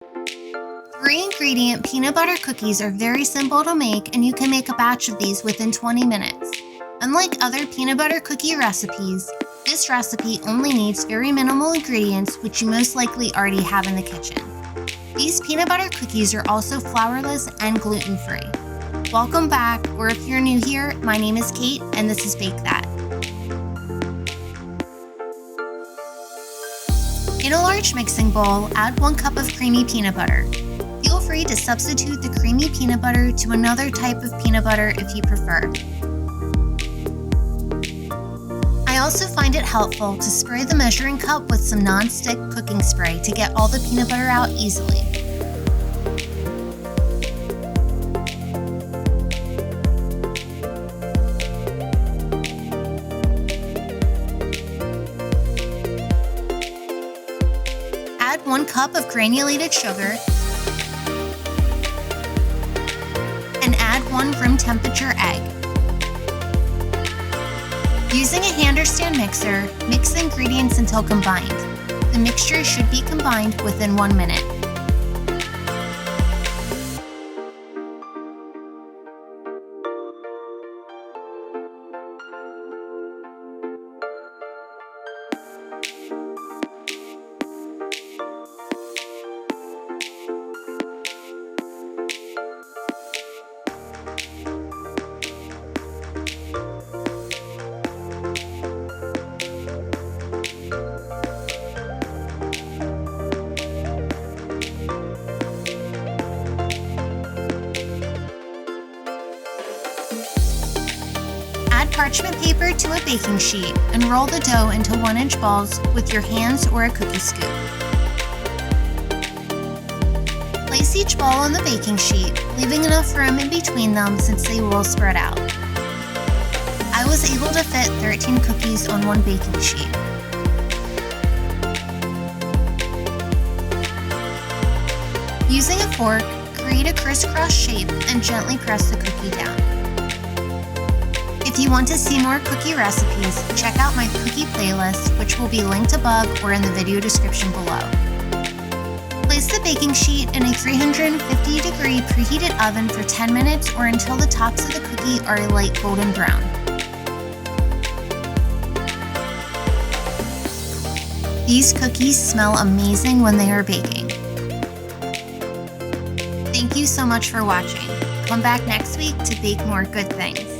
3-ingredient peanut butter cookies are very simple to make, and you can make a batch of these within 20 minutes. Unlike other peanut butter cookie recipes, this recipe only needs very minimal ingredients, which you most likely already have in the kitchen. These peanut butter cookies are also flourless and gluten-free. Welcome back, or if you're new here, my name is Kate and this is Bake That. In a large mixing bowl, add 1 cup of creamy peanut butter. Feel free to substitute the creamy peanut butter to another type of peanut butter if you prefer. I also find it helpful to spray the measuring cup with some non-stick cooking spray to get all the peanut butter out easily. Add 1 cup of granulated sugar and add 1 room temperature egg. Using a hand or stand mixer, mix the ingredients until combined. The mixture should be combined within 1 minute. Add parchment paper to a baking sheet and roll the dough into 1-inch balls with your hands or a cookie scoop. Place each ball on the baking sheet, leaving enough room in between them since they will spread out. I was able to fit 13 cookies on 1 baking sheet. Using a fork, create a crisscross shape and gently press the cookie down. If you want to see more cookie recipes, check out my cookie playlist, which will be linked above or in the video description below. Place the baking sheet in a 350-degree preheated oven for 10 minutes or until the tops of the cookie are a light golden brown. These cookies smell amazing when they are baking. Thank you so much for watching. Come back next week to bake more good things.